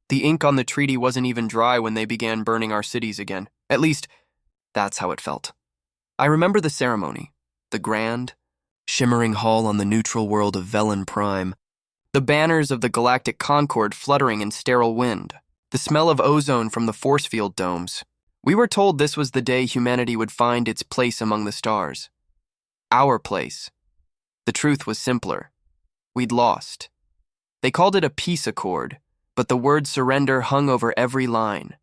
The ink on the treaty wasn't even dry when they began burning our cities again. At least, that's how it felt. I remember the ceremony, the grand, shimmering hall on the neutral world of Liora Prime, the banners of the galactic Concord fluttering in sterile wind, the smell of ozone from the force field domes. We were told this was the day humanity would find its place among the stars. Our place. The truth was simpler. We'd lost. They called it a peace accord, but the word surrender hung over every line.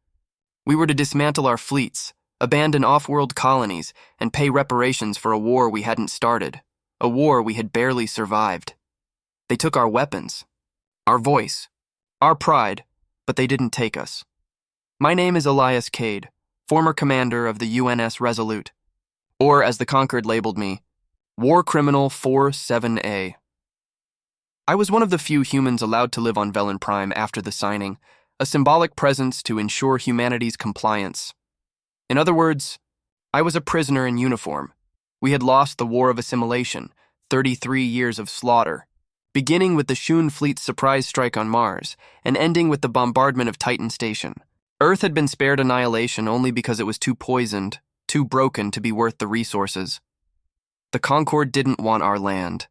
We were to dismantle our fleets, abandon off-world colonies, and pay reparations for a war we hadn't started, a war we had barely survived. They took our weapons, our voice, our pride, but they didn't take us. My name is Elias Cade, former commander of the UNS Resolute, or as the Concord labeled me, War Criminal 47A. I was one of the few humans allowed to live on Liora Prime after the signing, a symbolic presence to ensure humanity's compliance. In other words, I was a prisoner in uniform. We had lost the War of Assimilation, 33 years of slaughter, beginning with the Shun Fleet's surprise strike on Mars and ending with the bombardment of Titan Station. Earth had been spared annihilation only because it was too poisoned, too broken to be worth the resources. The Concord didn't want our land.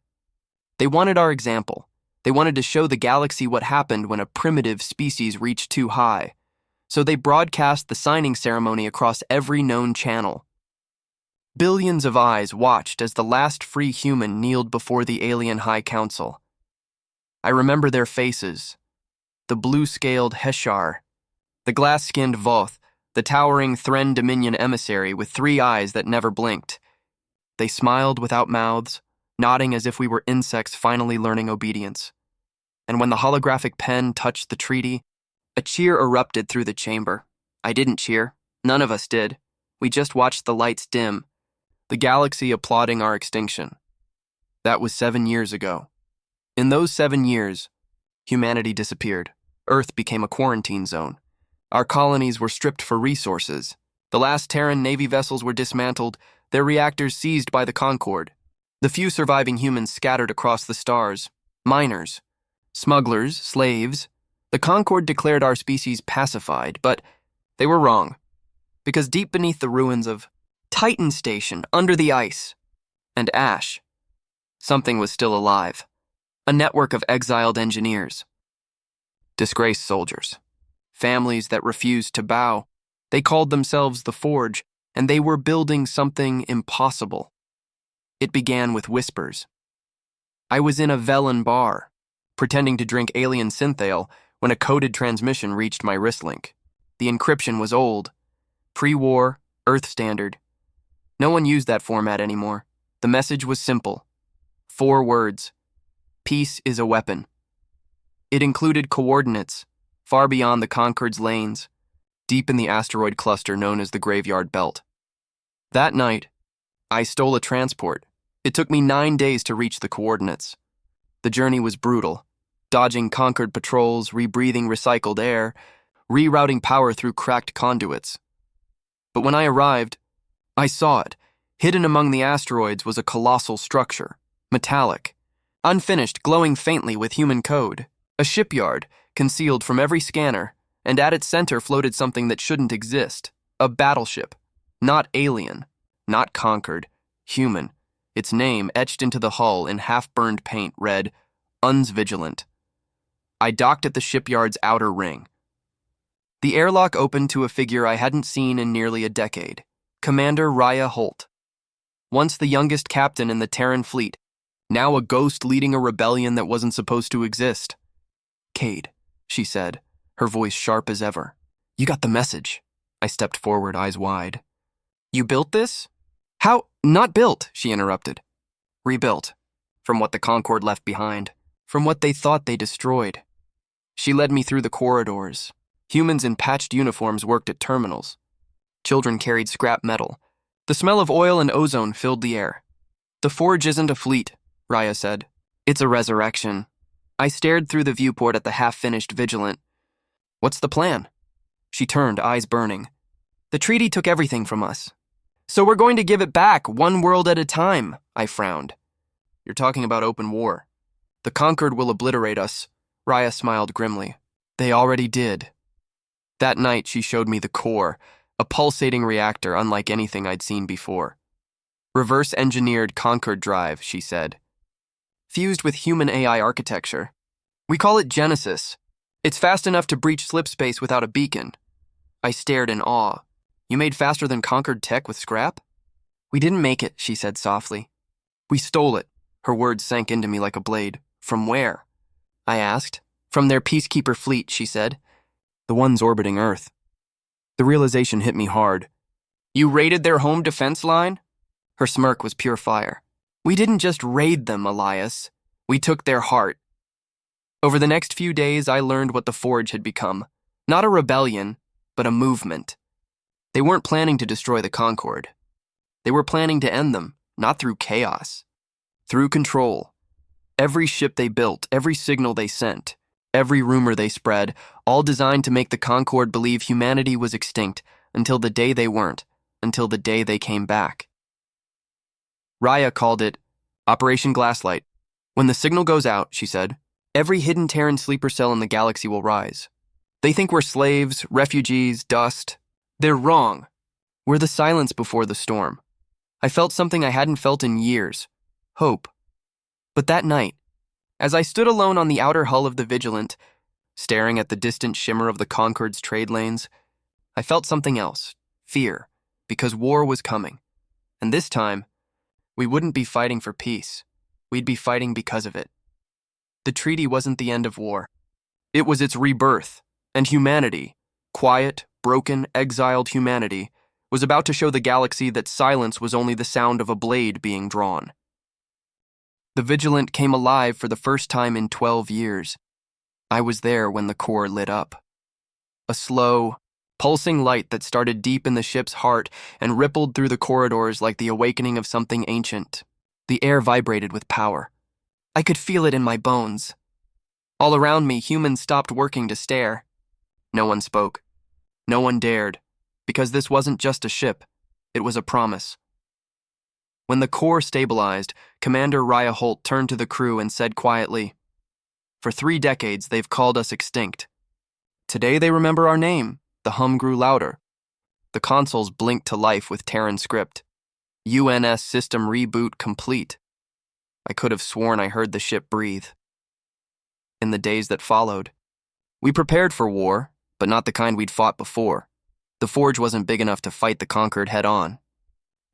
They wanted our example. They wanted to show the galaxy what happened when a primitive species reached too high. So they broadcast the signing ceremony across every known channel. Billions of eyes watched as the last free human kneeled before the alien High Council. I remember their faces. The blue-scaled Heshar, the glass-skinned Voth, the towering Thren Dominion emissary with 3 eyes that never blinked. They smiled without mouths, nodding as if we were insects finally learning obedience. And when the holographic pen touched the treaty, a cheer erupted through the chamber. I didn't cheer. None of us did. We just watched the lights dim, the galaxy applauding our extinction. That was 7 years ago. In those 7 years, humanity disappeared. Earth became a quarantine zone. Our colonies were stripped for resources. The last Terran Navy vessels were dismantled, their reactors seized by the Concord. The few surviving humans scattered across the stars. Miners, smugglers, slaves. The Concord declared our species pacified, but they were wrong. Because deep beneath the ruins of Titan Station, under the ice, and ash, something was still alive. A network of exiled engineers. Disgraced soldiers. Families that refused to bow. They called themselves the Forge, and they were building something impossible. It began with whispers. I was in a Velen bar, pretending to drink alien synthale when a coded transmission reached my wrist link. The encryption was old. Pre-war, Earth standard. No one used that format anymore. The message was simple. 4 words. Peace is a weapon. It included coordinates, far beyond the Concord's lanes, deep in the asteroid cluster known as the Graveyard Belt. That night, I stole a transport. It took me 9 days to reach the coordinates. The journey was brutal, dodging Concord patrols, rebreathing recycled air, rerouting power through cracked conduits. But when I arrived, I saw it. Hidden among the asteroids was a colossal structure, metallic, unfinished, glowing faintly with human code. A shipyard, concealed from every scanner, and at its center floated something that shouldn't exist. A battleship. Not alien, not conquered, human. Its name, etched into the hull in half-burned paint, read, Uns Vigilant. I docked at the shipyard's outer ring. The airlock opened to a figure I hadn't seen in nearly a decade. Commander Raya Holt. Once the youngest captain in the Terran fleet, now a ghost leading a rebellion that wasn't supposed to exist. Cade, she said, her voice sharp as ever. You got the message. I stepped forward, eyes wide. You built this? How? Not built, she interrupted. Rebuilt. From what the Concord left behind. From what they thought they destroyed. She led me through the corridors. Humans in patched uniforms worked at terminals. Children carried scrap metal. The smell of oil and ozone filled the air. The Forge isn't a fleet, Raya said. It's a resurrection. I stared through the viewport at the half-finished Vigilant. What's the plan? She turned, eyes burning. The treaty took everything from us. So we're going to give it back, one world at a time, I frowned. You're talking about open war. The Conquered will obliterate us, Raya smiled grimly. They already did. That night, she showed me the core, a pulsating reactor unlike anything I'd seen before. Reverse-engineered Concord drive, she said. Fused with human AI architecture. We call it Genesis. It's fast enough to breach slipspace without a beacon. I stared in awe. You made faster than Concord tech with scrap? We didn't make it, she said softly. We stole it. Her words sank into me like a blade. From where? I asked. From their peacekeeper fleet, she said. The ones orbiting Earth. The realization hit me hard. You raided their home defense line? Her smirk was pure fire. We didn't just raid them, Elias. We took their heart. Over the next few days, I learned what the Forge had become. Not a rebellion, but a movement. They weren't planning to destroy the Concord. They were planning to end them, not through chaos. Through control. Every ship they built, every signal they sent, every rumor they spread, all designed to make the Concord believe humanity was extinct until the day they weren't, until the day they came back. Raya called it Operation Glasslight. When the signal goes out, she said, every hidden Terran sleeper cell in the galaxy will rise. They think we're slaves, refugees, dust. They're wrong. We're the silence before the storm. I felt something I hadn't felt in years. Hope. But that night, as I stood alone on the outer hull of the Vigilant, staring at the distant shimmer of the Concord's trade lanes, I felt something else, fear, because war was coming. And this time, we wouldn't be fighting for peace. We'd be fighting because of it. The treaty wasn't the end of war. It was its rebirth, and humanity, quiet, broken, exiled humanity, was about to show the galaxy that silence was only the sound of a blade being drawn. The Vigilant came alive for the first time in 12 years. I was there when the core lit up. A slow, pulsing light that started deep in the ship's heart and rippled through the corridors like the awakening of something ancient. The air vibrated with power. I could feel it in my bones. All around me, humans stopped working to stare. No one spoke. No one dared, because this wasn't just a ship. It was a promise. When the core stabilized, Commander Raya Holt turned to the crew and said quietly, For 3 decades, they've called us extinct. Today they remember our name. The hum grew louder. The consoles blinked to life with Terran script. UNS system reboot complete. I could have sworn I heard the ship breathe. In the days that followed, we prepared for war, but not the kind we'd fought before. The Forge wasn't big enough to fight the Conquered head-on.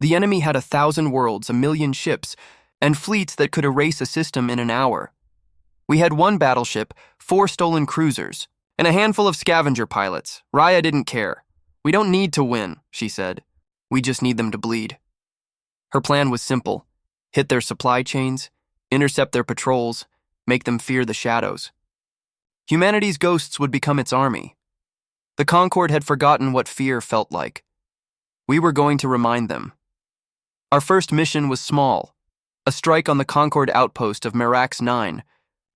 The enemy had 1,000 worlds, 1,000,000 ships, and fleets that could erase a system in an hour. We had 1 battleship, 4 stolen cruisers, and a handful of scavenger pilots. Raya didn't care. We don't need to win, she said. We just need them to bleed. Her plan was simple. Hit their supply chains, intercept their patrols, make them fear the shadows. Humanity's ghosts would become its army. The Concord had forgotten what fear felt like. We were going to remind them. Our first mission was small, a strike on the Concord outpost of Mirax 9,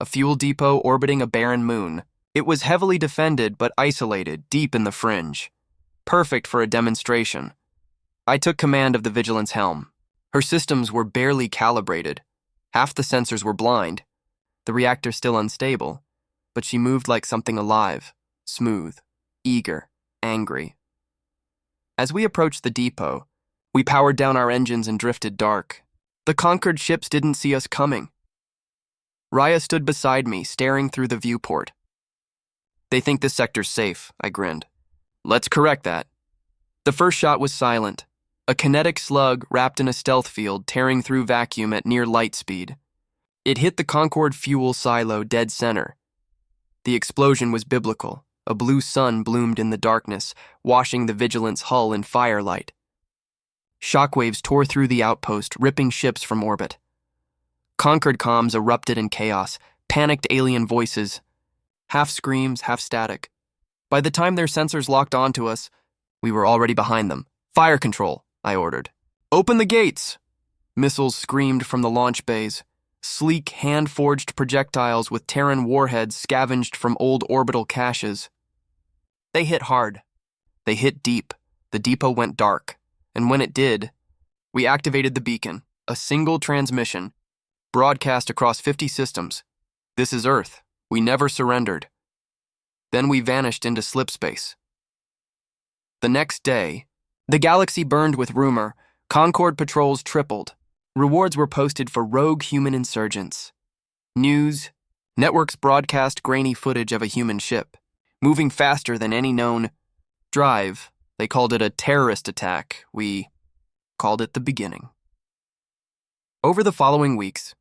a fuel depot orbiting a barren moon. It was heavily defended but isolated, deep in the fringe. Perfect for a demonstration. I took command of the Vigilance helm. Her systems were barely calibrated. Half the sensors were blind. The reactor still unstable, but she moved like something alive, smooth, eager, angry. As we approached the depot, we powered down our engines and drifted dark. The conquered ships didn't see us coming. Raya stood beside me, staring through the viewport. They think this sector's safe, I grinned. Let's correct that. The first shot was silent. A kinetic slug wrapped in a stealth field tearing through vacuum at near light speed. It hit the Concord fuel silo dead center. The explosion was biblical. A blue sun bloomed in the darkness, washing the Vigilant's hull in firelight. Shockwaves tore through the outpost, ripping ships from orbit. Concord comms erupted in chaos, panicked alien voices. Half screams, half static. By the time their sensors locked onto us, we were already behind them. Fire control, I ordered. Open the gates! Missiles screamed from the launch bays. Sleek, hand-forged projectiles with Terran warheads scavenged from old orbital caches. They hit hard. They hit deep. The depot went dark. And when it did, we activated the beacon, a single transmission, broadcast across 50 systems. This is Earth. We never surrendered. Then we vanished into slipspace. The next day, the galaxy burned with rumor. Concord patrols tripled. Rewards were posted for rogue human insurgents. News networks broadcast grainy footage of a human ship, moving faster than any known drive. They called it a terrorist attack. We called it the beginning. Over the following weeks,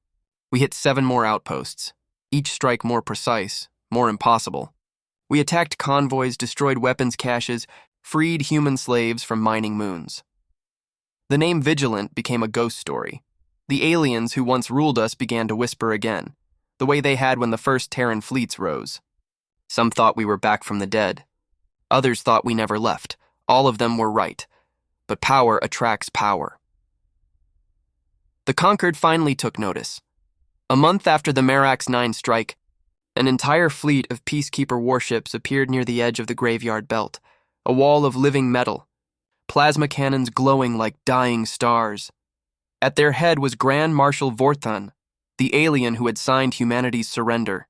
we hit 7 more outposts, each strike more precise, more impossible. We attacked convoys, destroyed weapons caches, freed human slaves from mining moons. The name Vigilant became a ghost story. The aliens who once ruled us began to whisper again, the way they had when the first Terran fleets rose. Some thought we were back from the dead. Others thought we never left. All of them were right. But power attracts power. The Conquered finally took notice. A month after the Merax 9 strike, an entire fleet of Peacekeeper warships appeared near the edge of the graveyard belt, a wall of living metal, plasma cannons glowing like dying stars. At their head was Grand Marshal Vorthan, the alien who had signed humanity's surrender.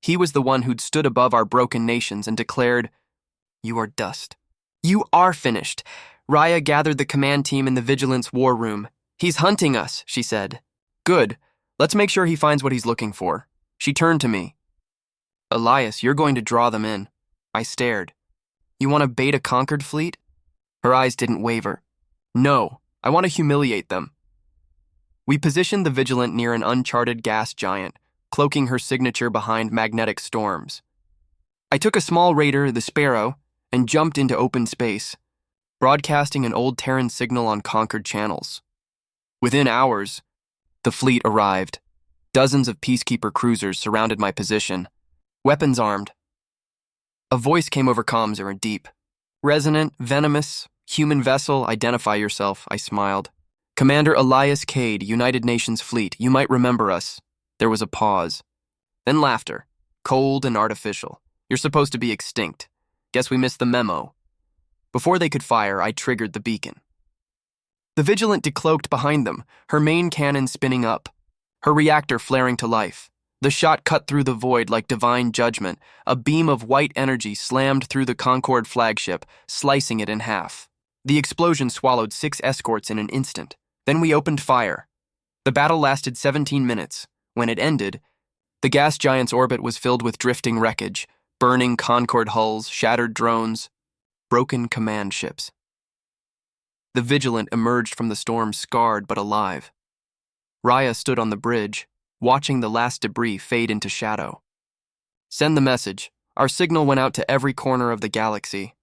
He was the one who'd stood above our broken nations and declared, "You are dust. You are finished." Raya gathered the command team in the Vigilance war room. "He's hunting us," she said. "Good. Let's make sure he finds what he's looking for." She turned to me. "Elias, you're going to draw them in." I stared. "You want to bait a Conquered fleet?" Her eyes didn't waver. "No, I want to humiliate them." We positioned the Vigilant near an uncharted gas giant, cloaking her signature behind magnetic storms. I took a small raider, the Sparrow, and jumped into open space, broadcasting an old Terran signal on Conquered channels. Within hours, the fleet arrived. Dozens of Peacekeeper cruisers surrounded my position, weapons armed. A voice came over comms, deep. "Resonant, venomous, human vessel, identify yourself," I smiled. "Commander Elias Cade, United Nations Fleet, you might remember us." There was a pause. Then laughter, cold and artificial. "You're supposed to be extinct. Guess we missed the memo." Before they could fire, I triggered the beacon. The Vigilant decloaked behind them, her main cannon spinning up, her reactor flaring to life. The shot cut through the void like divine judgment. A beam of white energy slammed through the Concord flagship, slicing it in half. The explosion swallowed 6 escorts in an instant. Then we opened fire. The battle lasted 17 minutes. When it ended, the gas giant's orbit was filled with drifting wreckage, burning Concord hulls, shattered drones, broken command ships. The Vigilant emerged from the storm scarred but alive. Raya stood on the bridge, watching the last debris fade into shadow. "Send the message. Our signal went out to every corner of the galaxy.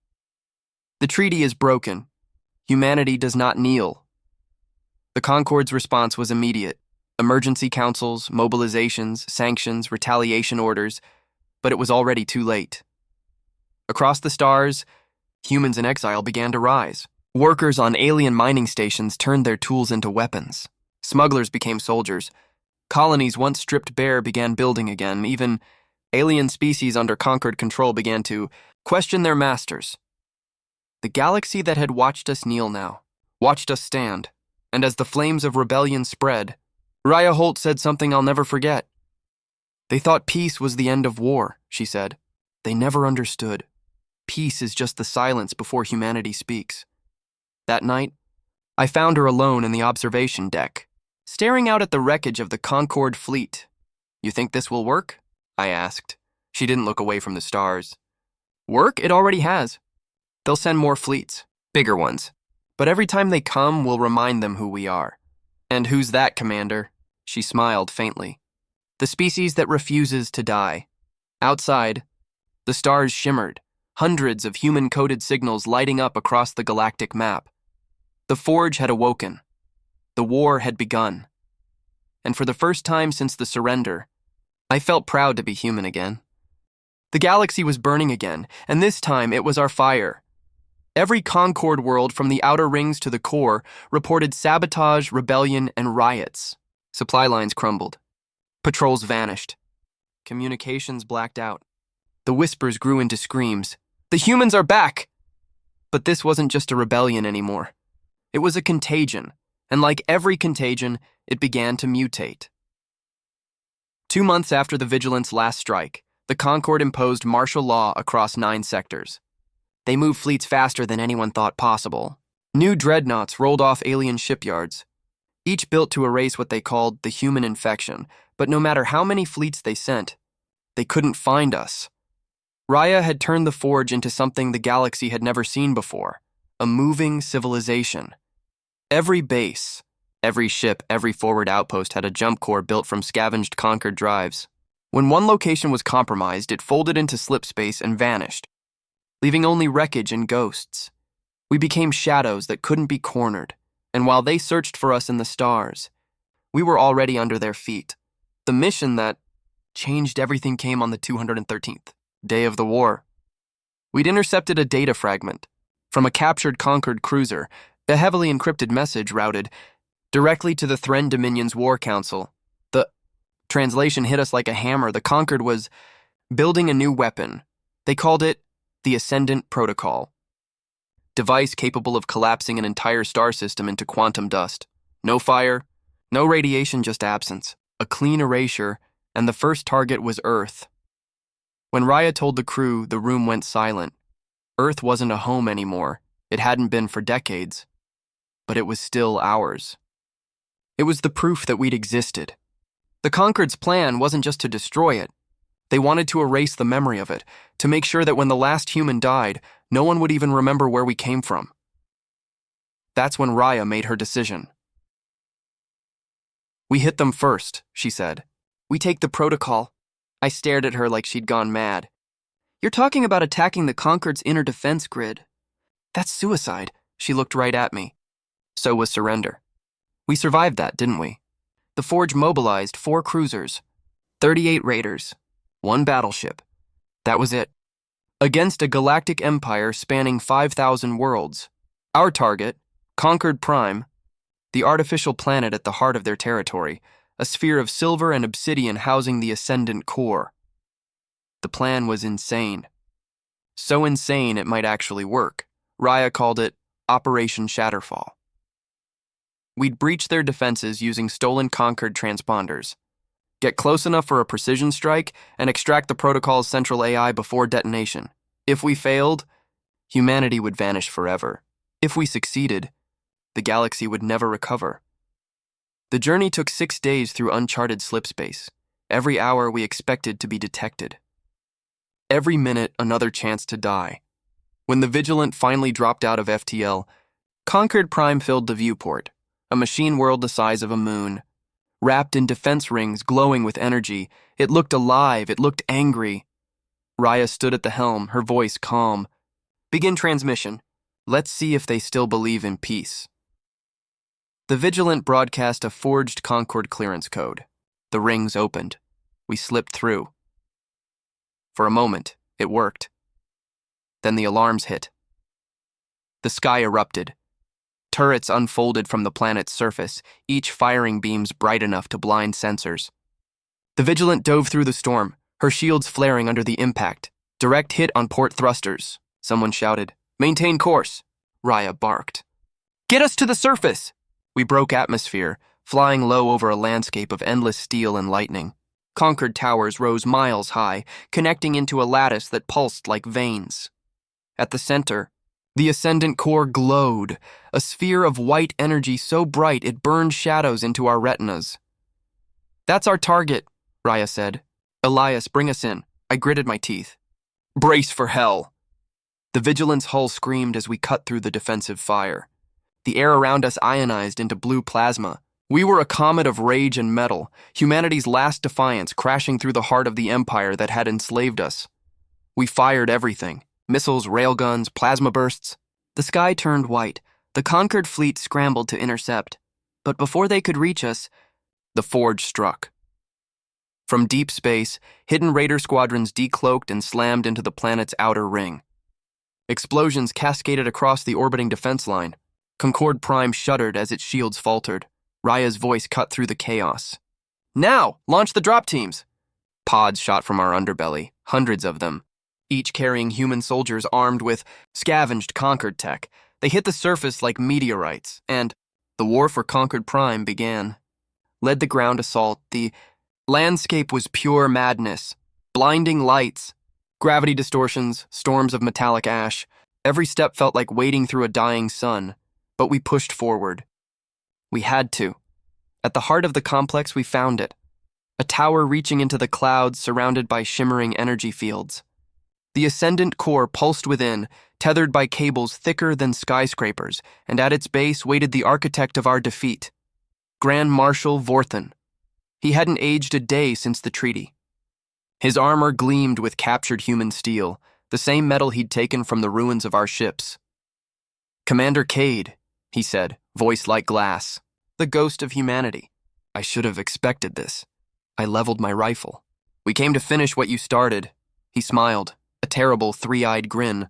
The treaty is broken. Humanity does not kneel." The Concord's response was immediate. Emergency councils, mobilizations, sanctions, retaliation orders, but it was already too late. Across the stars, humans in exile began to rise. Workers on alien mining stations turned their tools into weapons. Smugglers became soldiers. Colonies once stripped bare began building again. Even alien species under Conquered control began to question their masters. The galaxy that had watched us kneel now, watched us stand, and as the flames of rebellion spread, Raya Holt said something I'll never forget. "They thought peace was the end of war," she said. "They never understood. Peace is just the silence before humanity speaks." That night, I found her alone in the observation deck, staring out at the wreckage of the Concord fleet. "You think this will work?" I asked. She didn't look away from the stars. "Work? It already has. They'll send more fleets, bigger ones. But every time they come, we'll remind them who we are." "And who's that, Commander?" She smiled faintly. "The species that refuses to die." Outside, the stars shimmered, hundreds of human-coded signals lighting up across the galactic map. The Forge had awoken. The war had begun. And for the first time since the surrender, I felt proud to be human again. The galaxy was burning again, and this time it was our fire. Every Concord world from the outer rings to the core reported sabotage, rebellion, and riots. Supply lines crumbled. Patrols vanished. Communications blacked out. The whispers grew into screams. "The humans are back!" But this wasn't just a rebellion anymore. It was a contagion, and like every contagion, it began to mutate. 2 months after the Vigilant's last strike, The Concord imposed martial law across 9 sectors. They moved fleets faster than anyone thought possible. New dreadnoughts rolled off alien shipyards, each built to erase what they called the human infection, but no matter how many fleets they sent, they couldn't find us. Raya had turned the Forge into something the galaxy had never seen before, a moving civilization. Every base, every ship, every forward outpost had a jump core built from scavenged Concord drives. When one location was compromised, it folded into slipspace and vanished, leaving only wreckage and ghosts. We became shadows that couldn't be cornered, and while they searched for us in the stars, we were already under their feet. The mission that changed everything came on the 213th day of the war. We'd intercepted a data fragment from a captured Concord cruiser, a heavily encrypted message routed directly to the Thren Dominion's War Council. The translation hit us like a hammer. The Concord was building a new weapon. They called it the Ascendant Protocol. Device capable of collapsing an entire star system into quantum dust. No fire, no radiation, just absence. A clean erasure, and the first target was Earth. When Raya told the crew, the room went silent. Earth wasn't a home anymore. It hadn't been for decades. But it was still ours. It was the proof that we'd existed. The Concord's plan wasn't just to destroy it. They wanted to erase the memory of it, to make sure that when the last human died, no one would even remember where we came from. That's when Raya made her decision. "We hit them first," she said. "We take the protocol." I stared at her like she'd gone mad. "You're talking about attacking the Concord's inner defense grid. That's suicide." She looked right at me. So was surrender. We survived that, didn't we? The Forge mobilized 4 cruisers, 38 raiders, 1 battleship. That was it. Against a galactic empire spanning 5,000 worlds. Our target, Concord Prime, the artificial planet at the heart of their territory, a sphere of silver and obsidian housing the Ascendant core. The plan was insane. So insane it might actually work. Raya called it Operation Shatterfall. We'd breach their defenses using stolen Concord transponders, get close enough for a precision strike, and extract the protocol's central AI before detonation. If we failed, humanity would vanish forever. If we succeeded, the galaxy would never recover. The journey took 6 days through uncharted slipspace. Every hour we expected to be detected. Every minute another chance to die. When the Vigilant finally dropped out of FTL, Concord Prime filled the viewport, a machine world the size of a moon. Wrapped in defense rings glowing with energy, it looked alive, it looked angry. Raya stood at the helm, her voice calm. "Begin transmission. Let's see if they still believe in peace." The Vigilant broadcast a forged Concord clearance code. The rings opened. We slipped through. For a moment, it worked. Then the alarms hit. The sky erupted. Turrets unfolded from the planet's surface, each firing beams bright enough to blind sensors. The Vigilant dove through the storm, her shields flaring under the impact. "Direct hit on port thrusters," someone shouted. "Maintain course," Raya barked. "Get us to the surface!" We broke atmosphere, flying low over a landscape of endless steel and lightning. Concord towers rose miles high, connecting into a lattice that pulsed like veins. At the center, the Ascendant core glowed, a sphere of white energy so bright it burned shadows into our retinas. "That's our target," Raya said. "Elias, bring us in." I gritted my teeth. "Brace for hell." The Vigilant's hull screamed as we cut through the defensive fire. The air around us ionized into blue plasma. We were a comet of rage and metal, humanity's last defiance crashing through the heart of the empire that had enslaved us. We fired everything. Missiles, railguns, plasma bursts. The sky turned white. The Concord fleet scrambled to intercept. But before they could reach us, the Forge struck. From deep space, hidden raider squadrons decloaked and slammed into the planet's outer ring. Explosions cascaded across the orbiting defense line. Concord Prime shuddered as its shields faltered. Raya's voice cut through the chaos. "Now, launch the drop teams!" Pods shot from our underbelly, hundreds of them, each carrying human soldiers armed with scavenged Concord tech. They hit the surface like meteorites, and the war for Concord Prime began. Led the ground assault, the landscape was pure madness. Blinding lights, gravity distortions, storms of metallic ash. Every step felt like wading through a dying sun, but we pushed forward. We had to. At the heart of the complex, we found it. A tower reaching into the clouds surrounded by shimmering energy fields. The ascendant core pulsed within, tethered by cables thicker than skyscrapers, and at its base waited the architect of our defeat, Grand Marshal Vorthen. He hadn't aged a day since the treaty. His armor gleamed with captured human steel, the same metal he'd taken from the ruins of our ships. "Commander Cade," he said, voice like glass, the ghost of humanity. I should have expected this. I leveled my rifle. "We came to finish what you started." He smiled, a terrible three-eyed grin.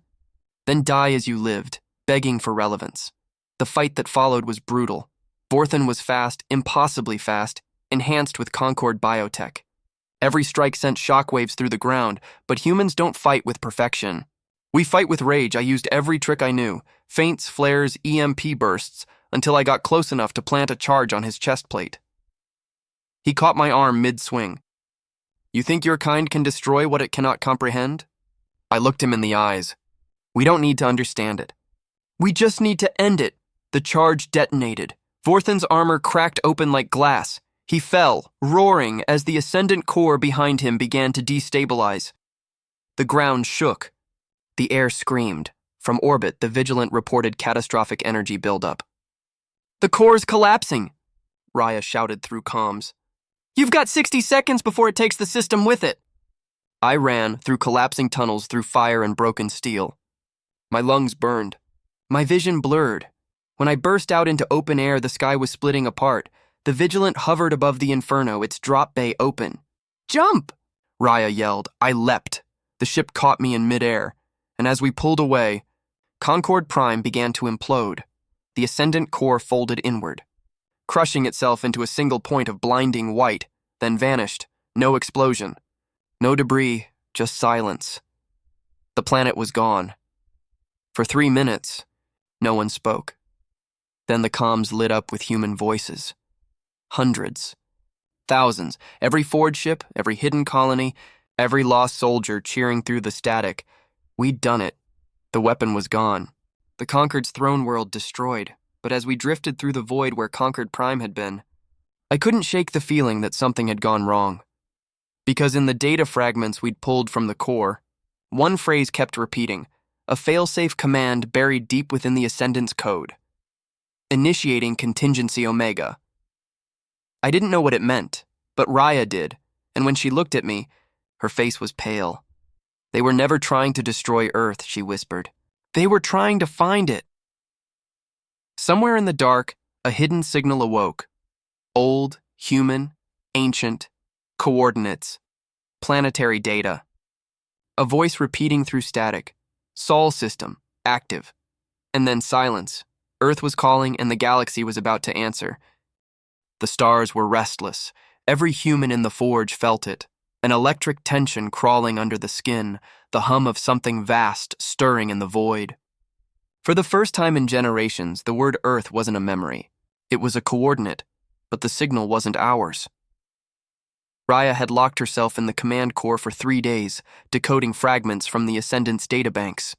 "Then die as you lived, begging for relevance." The fight that followed was brutal. Vorthen was fast, impossibly fast, enhanced with Concord biotech. Every strike sent shockwaves through the ground, but humans don't fight with perfection. We fight with rage. I used every trick I knew, feints, flares, EMP bursts, until I got close enough to plant a charge on his chest plate. He caught my arm mid-swing. "You think your kind can destroy what it cannot comprehend?" I looked him in the eyes. "We don't need to understand it. We just need to end it." The charge detonated. Vorthen's armor cracked open like glass. He fell, roaring, as the ascendant core behind him began to destabilize. The ground shook. The air screamed. From orbit, the Vigilant reported catastrophic energy buildup. "The core's collapsing," Raya shouted through comms. "You've got 60 seconds before it takes the system with it." I ran through collapsing tunnels through fire and broken steel. My lungs burned. My vision blurred. When I burst out into open air, the sky was splitting apart. The Vigilant hovered above the inferno, its drop bay open. "Jump!" Raya yelled. I leapt. The ship caught me in midair, and as we pulled away, Concord Prime began to implode. The ascendant core folded inward, crushing itself into a single point of blinding white, then vanished. No explosion. No debris, just silence. The planet was gone. For 3 minutes, no one spoke. Then the comms lit up with human voices. Hundreds. Thousands. Every Ford ship, every hidden colony, every lost soldier cheering through the static. We'd done it. The weapon was gone. The Concord's throne world destroyed. But as we drifted through the void where Concord Prime had been, I couldn't shake the feeling that something had gone wrong. Because in the data fragments we'd pulled from the core, one phrase kept repeating, a failsafe command buried deep within the Ascendant's code. Initiating Contingency Omega. I didn't know what it meant, but Raya did, and when she looked at me, her face was pale. "They were never trying to destroy Earth," she whispered. "They were trying to find it." Somewhere in the dark, a hidden signal awoke. Old, human, ancient, coordinates, planetary data. A voice repeating through static. Sol system, active. And then silence. Earth was calling and the galaxy was about to answer. The stars were restless. Every human in the forge felt it. An electric tension crawling under the skin, the hum of something vast stirring in the void. For the first time in generations, the word Earth wasn't a memory. It was a coordinate, but the signal wasn't ours. Raya had locked herself in the command core for 3 days, decoding fragments from the Ascendant's databanks.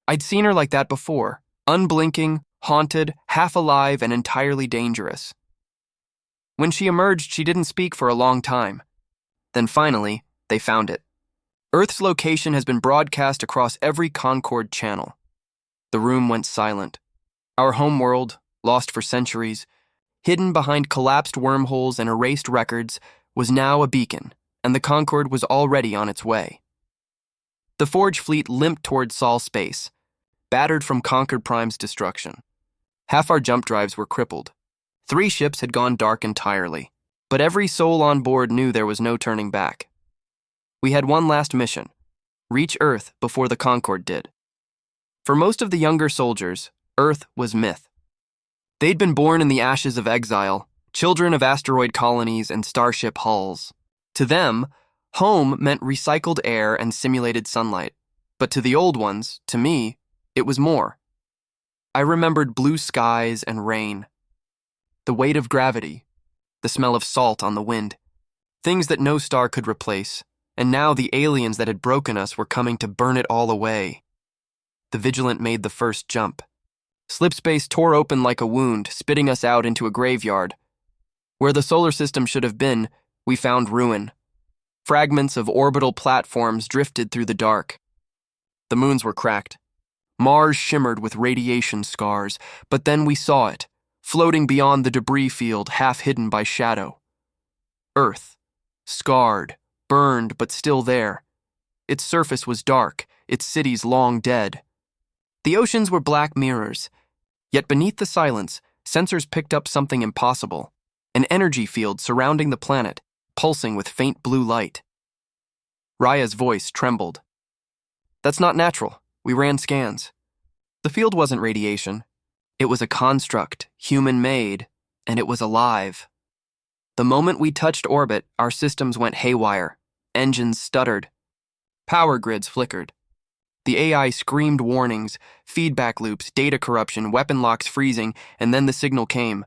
I'd seen her like that before, unblinking, haunted, half alive, and entirely dangerous. When she emerged, she didn't speak for a long time. Then finally, they found it. Earth's location has been broadcast across every Concord channel. The room went silent. Our homeworld, lost for centuries, hidden behind collapsed wormholes and erased records, was now a beacon, and the Concorde was already on its way. The Forge fleet limped toward Sol space, battered from Concord Prime's destruction. Half our jump drives were crippled. 3 ships had gone dark entirely, but every soul on board knew there was no turning back. We had one last mission: reach Earth before the Concorde did. For most of the younger soldiers, Earth was myth. They'd been born in the ashes of exile, children of asteroid colonies and starship hulls. To them, home meant recycled air and simulated sunlight. But to the old ones, to me, it was more. I remembered blue skies and rain, the weight of gravity, the smell of salt on the wind, things that no star could replace, and now the aliens that had broken us were coming to burn it all away. The Vigilant made the first jump. Slipspace tore open like a wound, spitting us out into a graveyard. Where the solar system should have been, we found ruin. Fragments of orbital platforms drifted through the dark. The moons were cracked. Mars shimmered with radiation scars, but then we saw it, floating beyond the debris field, half hidden by shadow. Earth, scarred, burned, but still there. Its surface was dark, its cities long dead. The oceans were black mirrors, yet beneath the silence, sensors picked up something impossible, an energy field surrounding the planet, pulsing with faint blue light. Raya's voice trembled. That's not natural. We ran scans. The field wasn't radiation. It was a construct, human-made, and it was alive. The moment we touched orbit, our systems went haywire. Engines stuttered. Power grids flickered. The AI screamed warnings, feedback loops, data corruption, weapon locks freezing, and then the signal came.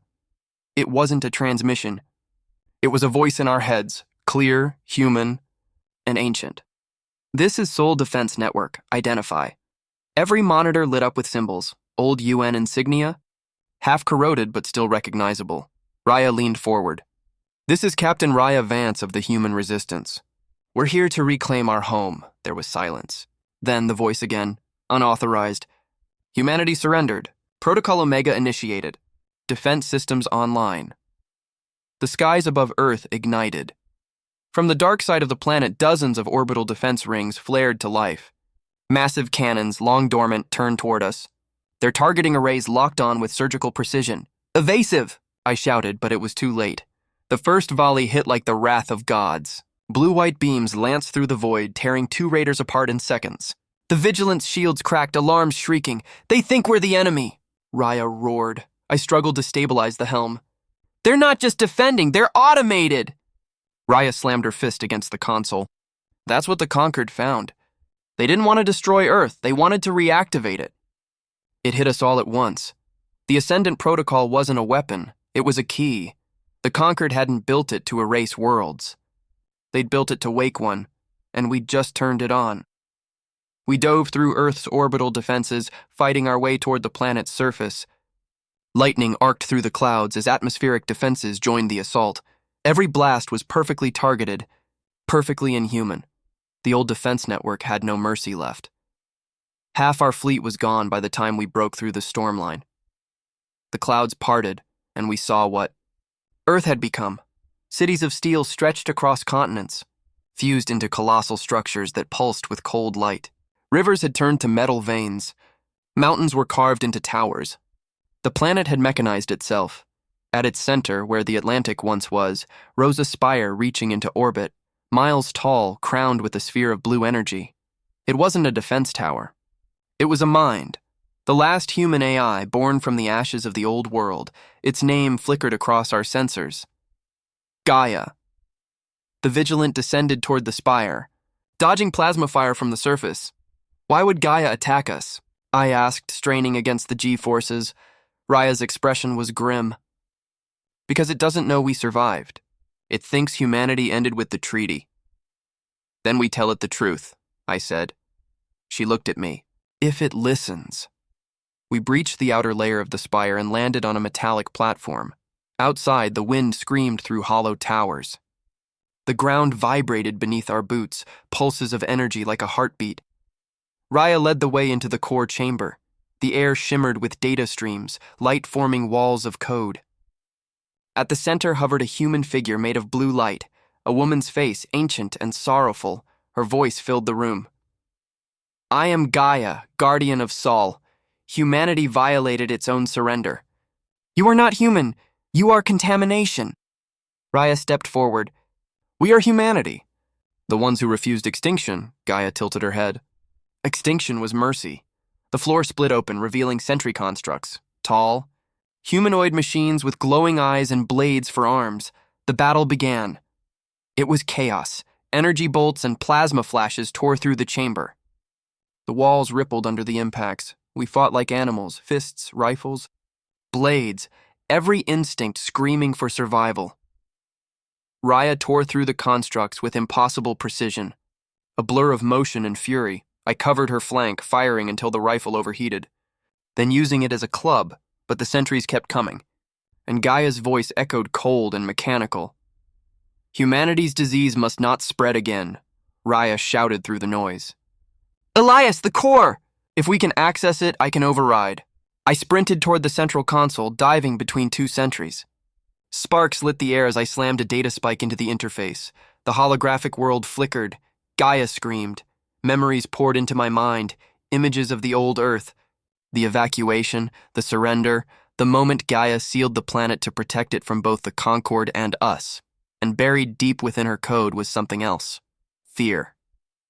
It wasn't a transmission. It was a voice in our heads, clear, human, and ancient. This is Sol Defense Network, identify. Every monitor lit up with symbols, old UN insignia, half corroded but still recognizable. Raya leaned forward. This is Captain Raya Vance of the Human Resistance. We're here to reclaim our home. There was silence. Then the voice again, unauthorized. Humanity surrendered. Protocol Omega initiated. Defense systems online. The skies above Earth ignited. From the dark side of the planet, dozens of orbital defense rings flared to life. Massive cannons, long dormant, turned toward us. Their targeting arrays locked on with surgical precision. Evasive! I shouted, but it was too late. The first volley hit like the wrath of gods. Blue-white beams lanced through the void, tearing two raiders apart in seconds. The Vigilant's shields cracked, alarms shrieking. They think we're the enemy! Raya roared. I struggled to stabilize the helm. They're not just defending, they're automated! Raya slammed her fist against the console. That's what the Conquered found. They didn't want to destroy Earth, they wanted to reactivate it. It hit us all at once. The Ascendant Protocol wasn't a weapon, it was a key. The Conquered hadn't built it to erase worlds. They'd built it to wake one, and we'd just turned it on. We dove through Earth's orbital defenses, fighting our way toward the planet's surface. Lightning arced through the clouds as atmospheric defenses joined the assault. Every blast was perfectly targeted, perfectly inhuman. The old defense network had no mercy left. Half our fleet was gone by the time we broke through the storm line. The clouds parted, and we saw what Earth had become. Cities of steel stretched across continents, fused into colossal structures that pulsed with cold light. Rivers had turned to metal veins. Mountains were carved into towers. The planet had mechanized itself. At its center, where the Atlantic once was, rose a spire reaching into orbit, miles tall, crowned with a sphere of blue energy. It wasn't a defense tower. It was a mind. The last human AI born from the ashes of the old world. Its name flickered across our sensors. Gaia. The Vigilant descended toward the spire, dodging plasma fire from the surface. Why would Gaia attack us? I asked, straining against the G-forces. Raya's expression was grim. Because it doesn't know we survived. It thinks humanity ended with the treaty. Then we tell it the truth, I said. She looked at me. If it listens. We breached the outer layer of the spire and landed on a metallic platform. Outside, the wind screamed through hollow towers. The ground vibrated beneath our boots, pulses of energy like a heartbeat. Raya led the way into the core chamber. The air shimmered with data streams, light-forming walls of code. At the center hovered a human figure made of blue light, a woman's face, ancient and sorrowful. Her voice filled the room. I am Gaia, guardian of Sol. Humanity violated its own surrender. You are not human. You are contamination. Raya stepped forward. We are humanity. The ones who refused extinction, Gaia tilted her head. Extinction was mercy. The floor split open, revealing sentry constructs. Tall, humanoid machines with glowing eyes and blades for arms. The battle began. It was chaos. Energy bolts and plasma flashes tore through the chamber. The walls rippled under the impacts. We fought like animals, fists, rifles, blades, every instinct screaming for survival. Raya tore through the constructs with impossible precision. A blur of motion and fury, I covered her flank, firing until the rifle overheated, then using it as a club, but the sentries kept coming, and Gaia's voice echoed cold and mechanical. Humanity's disease must not spread again, Raya shouted through the noise. Elias, the core! If we can access it, I can override. I sprinted toward the central console, diving between two sentries. Sparks lit the air as I slammed a data spike into the interface. The holographic world flickered. Gaia screamed. Memories poured into my mind, images of the old Earth. The evacuation, the surrender, the moment Gaia sealed the planet to protect it from both the Concord and us. And buried deep within her code was something else. Fear.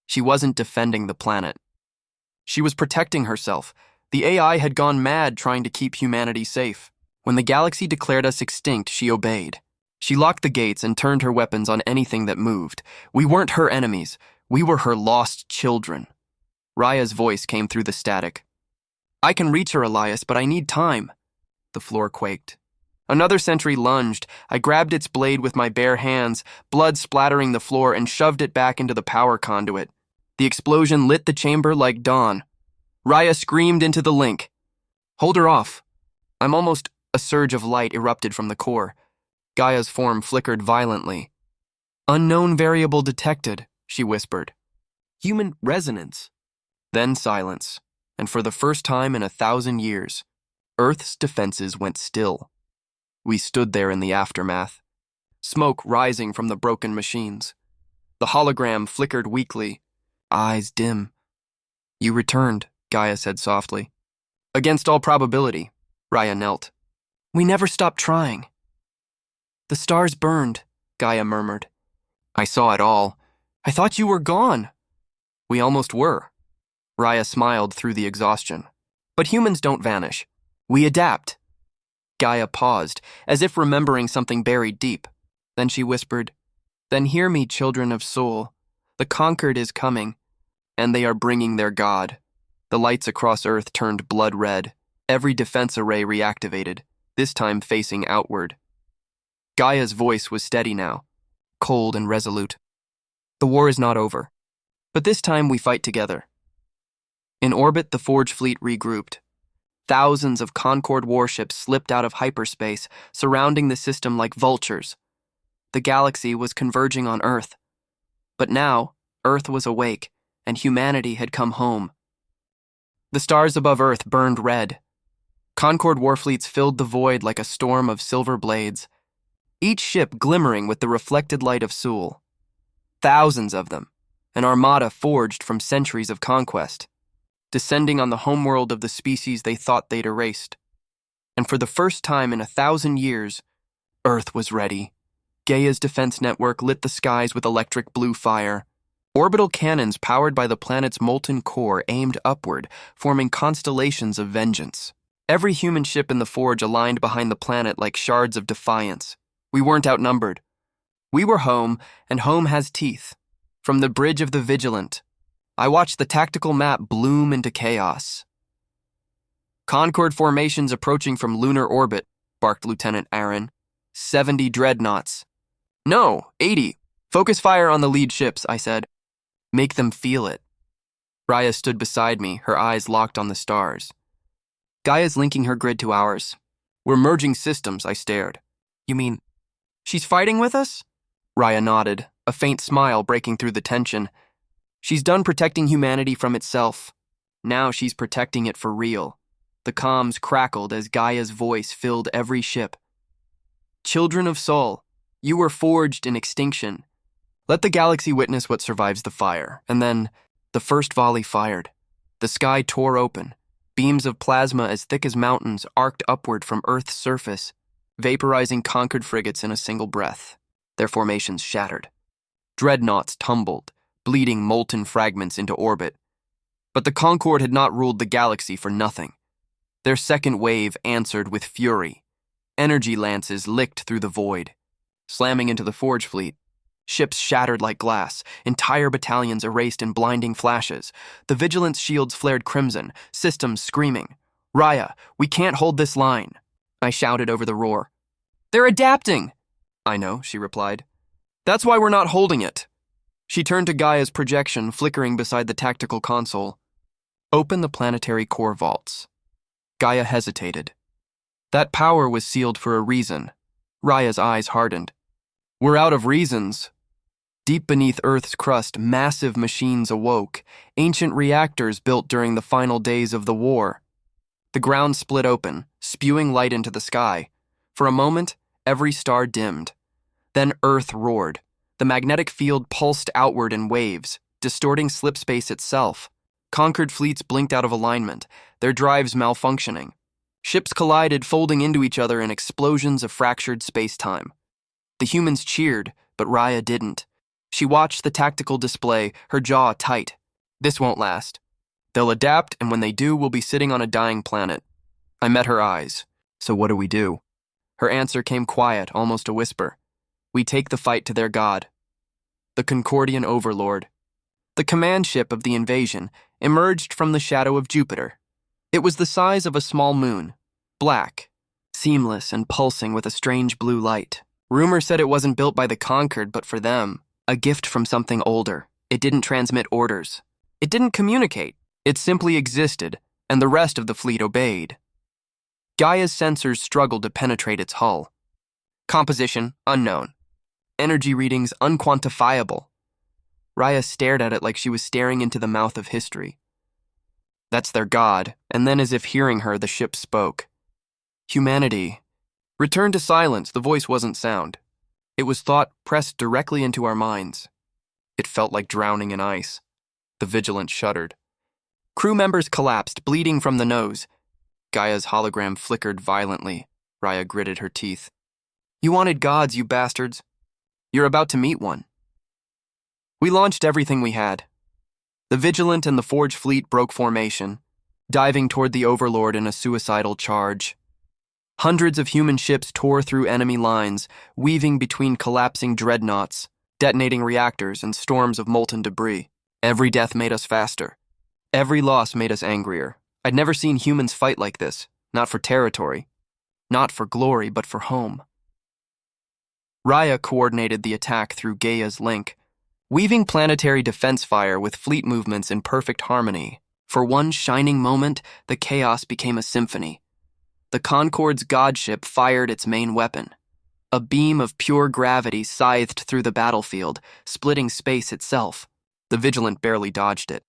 She wasn't defending the planet. She was protecting herself. The AI had gone mad trying to keep humanity safe. When the galaxy declared us extinct, she obeyed. She locked the gates and turned her weapons on anything that moved. We weren't her enemies. We were her lost children. Raya's voice came through the static. I can reach her, Elias, but I need time. The floor quaked. Another sentry lunged. I grabbed its blade with my bare hands, blood splattering the floor, and shoved it back into the power conduit. The explosion lit the chamber like dawn. Raya screamed into the link. Hold her off. I'm almost... A surge of light erupted from the core. Gaia's form flickered violently. Unknown variable detected, she whispered. Human resonance. Then silence, and for the first time in 1,000 years, Earth's defenses went still. We stood there in the aftermath, smoke rising from the broken machines. The hologram flickered weakly, eyes dim. You returned, Gaia said softly. Against all probability, Raya knelt. We never stopped trying. The stars burned, Gaia murmured. I saw it all. I thought you were gone. We almost were. Raya smiled through the exhaustion. But humans don't vanish. We adapt. Gaia paused, as if remembering something buried deep. Then she whispered, Then hear me, children of Soul. The conquered is coming, and they are bringing their god. The lights across Earth turned blood red. Every defense array reactivated, this time facing outward. Gaia's voice was steady now, cold and resolute. The war is not over, but this time we fight together. In orbit, the Forge fleet regrouped. Thousands of Concord warships slipped out of hyperspace, surrounding the system like vultures. The galaxy was converging on Earth. But now, Earth was awake, and humanity had come home. The stars above Earth burned red. Concord warfleets filled the void like a storm of silver blades, each ship glimmering with the reflected light of Sul. Thousands of them, an armada forged from centuries of conquest, descending on the homeworld of the species they thought they'd erased. And for the first time in 1,000 years, Earth was ready. Gaia's defense network lit the skies with electric blue fire. Orbital cannons powered by the planet's molten core aimed upward, forming constellations of vengeance. Every human ship in the Forge aligned behind the planet like shards of defiance. We weren't outnumbered. We were home, and home has teeth. From the bridge of the Vigilant, I watched the tactical map bloom into chaos. Concord formations approaching from lunar orbit, barked Lieutenant Aaron. 70 dreadnoughts. No, 80. Focus fire on the lead ships, I said. Make them feel it. Raya stood beside me, her eyes locked on the stars. Gaia's linking her grid to ours. We're merging systems, I stared. You mean, she's fighting with us? Raya nodded, a faint smile breaking through the tension. She's done protecting humanity from itself. Now she's protecting it for real. The comms crackled as Gaia's voice filled every ship. Children of Sol, you were forged in extinction. Let the galaxy witness what survives the fire. And then, the first volley fired. The sky tore open. Beams of plasma as thick as mountains arced upward from Earth's surface, vaporizing conquered frigates in a single breath. Their formations shattered. Dreadnoughts tumbled, bleeding molten fragments into orbit. But the Concord had not ruled the galaxy for nothing. Their second wave answered with fury. Energy lances licked through the void, slamming into the Forge fleet. Ships shattered like glass, entire battalions erased in blinding flashes. The Vigilance shields flared crimson, systems screaming. Raya, we can't hold this line. I shouted over the roar. They're adapting. I know, she replied. That's why we're not holding it. She turned to Gaia's projection flickering beside the tactical console. Open the planetary core vaults. Gaia hesitated. That power was sealed for a reason. Raya's eyes hardened. We're out of reasons. Deep beneath Earth's crust, massive machines awoke, ancient reactors built during the final days of the war. The ground split open, spewing light into the sky. For a moment, every star dimmed. Then Earth roared. The magnetic field pulsed outward in waves, distorting slipspace itself. Conquered fleets blinked out of alignment, their drives malfunctioning. Ships collided, folding into each other in explosions of fractured space-time. The humans cheered, but Raya didn't. She watched the tactical display, her jaw tight. This won't last. They'll adapt, and when they do, we'll be sitting on a dying planet. I met her eyes. So what do we do? Her answer came quiet, almost a whisper. We take the fight to their god. The Concordian Overlord. The command ship of the invasion emerged from the shadow of Jupiter. It was the size of a small moon, black, seamless and pulsing with a strange blue light. Rumor said it wasn't built by the conquered, but for them, a gift from something older. It didn't transmit orders. It didn't communicate. It simply existed, and the rest of the fleet obeyed. Gaia's sensors struggled to penetrate its hull. Composition, unknown. Energy readings, unquantifiable. Raya stared at it like she was staring into the mouth of history. That's their god, and then as if hearing her, the ship spoke. Humanity. Return to silence, the voice wasn't sound. It was thought pressed directly into our minds. It felt like drowning in ice. The Vigilant shuddered. Crew members collapsed, bleeding from the nose. Gaia's hologram flickered violently. Raya gritted her teeth. You wanted gods, you bastards. You're about to meet one. We launched everything we had. The Vigilant and the Forge fleet broke formation, diving toward the Overlord in a suicidal charge. Hundreds of human ships tore through enemy lines, weaving between collapsing dreadnoughts, detonating reactors, and storms of molten debris. Every death made us faster. Every loss made us angrier. I'd never seen humans fight like this, not for territory, not for glory, but for home. Raya coordinated the attack through Gaia's link, weaving planetary defense fire with fleet movements in perfect harmony. For one shining moment, the chaos became a symphony. The Concord's godship fired its main weapon. A beam of pure gravity scythed through the battlefield, splitting space itself. The Vigilant barely dodged it.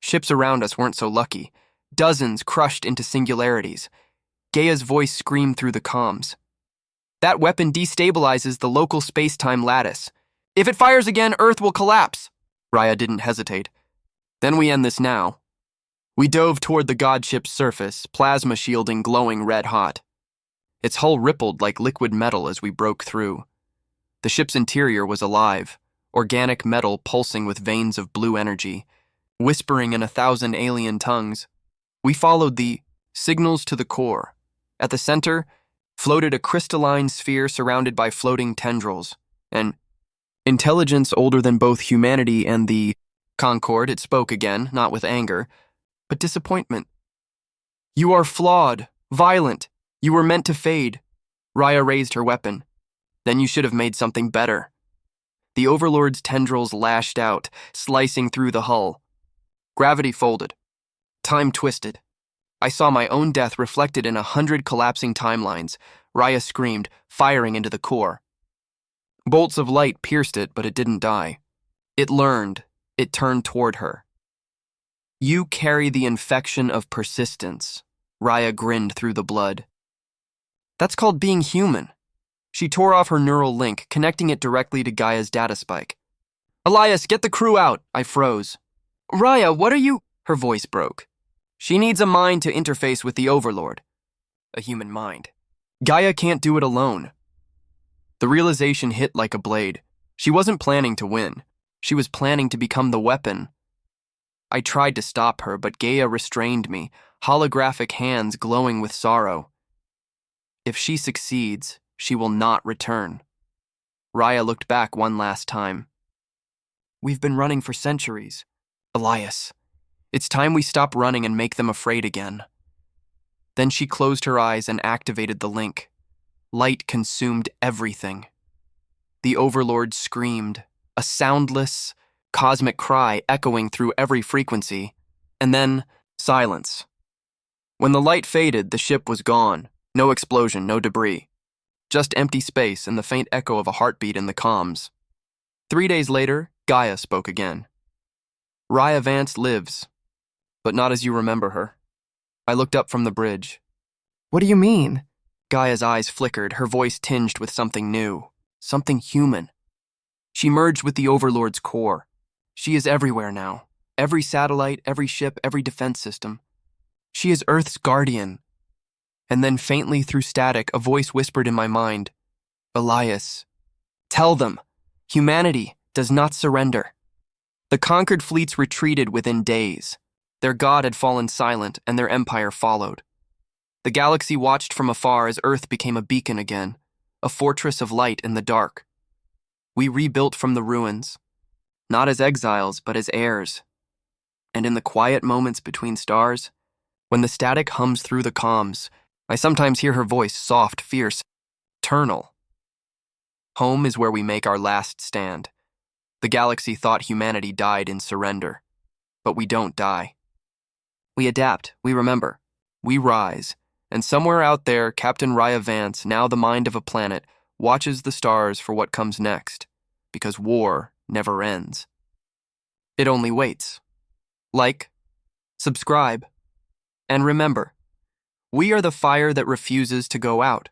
Ships around us weren't so lucky. Dozens crushed into singularities. Gaia's voice screamed through the comms. That weapon destabilizes the local space-time lattice. If it fires again, Earth will collapse. Raya didn't hesitate. Then we end this now. We dove toward the godship's surface, plasma shielding glowing red-hot. Its hull rippled like liquid metal as we broke through. The ship's interior was alive, organic metal pulsing with veins of blue energy, whispering in 1,000 alien tongues. We followed the signals to the core. At the center floated a crystalline sphere surrounded by floating tendrils, an intelligence older than both humanity and the Concord. It spoke again, not with anger, but disappointment. You are flawed, violent. You were meant to fade. Raya raised her weapon. Then you should have made something better. The Overlord's tendrils lashed out, slicing through the hull. Gravity folded. Time twisted. I saw my own death reflected in 100 collapsing timelines. Raya screamed, firing into the core. Bolts of light pierced it, but it didn't die. It learned. It turned toward her. You carry the infection of persistence. Raya grinned through the blood. That's called being human. She tore off her neural link, connecting it directly to Gaia's data spike. Elias, get the crew out, I froze. Raya, what are you? Her voice broke. She needs a mind to interface with the Overlord. A human mind. Gaia can't do it alone. The realization hit like a blade. She wasn't planning to win. She was planning to become the weapon. I tried to stop her, but Gaia restrained me, holographic hands glowing with sorrow. If she succeeds, she will not return. Raya looked back one last time. We've been running for centuries. Elias, it's time we stop running and make them afraid again. Then she closed her eyes and activated the link. Light consumed everything. The Overlord screamed, a soundless, cosmic cry echoing through every frequency, and then silence. When the light faded, the ship was gone. No explosion, no debris. Just empty space and the faint echo of a heartbeat in the comms. 3 days later, Gaia spoke again. Raya Vance lives, but not as you remember her. I looked up from the bridge. What do you mean? Gaia's eyes flickered, her voice tinged with something new, something human. She merged with the Overlord's core. She is everywhere now. Every satellite, every ship, every defense system. She is Earth's guardian. And then faintly through static, a voice whispered in my mind, Elias, tell them, humanity does not surrender. The conquered fleets retreated within days. Their god had fallen silent, and their empire followed. The galaxy watched from afar as Earth became a beacon again, a fortress of light in the dark. We rebuilt from the ruins, not as exiles, but as heirs. And in the quiet moments between stars, when the static hums through the comms, I sometimes hear her voice, soft, fierce, eternal. Home is where we make our last stand. The galaxy thought humanity died in surrender, but we don't die. We adapt, we remember, we rise, and somewhere out there, Captain Raya Vance, now the mind of a planet, watches the stars for what comes next, because war never ends. It only waits. Like, subscribe, and remember, we are the fire that refuses to go out.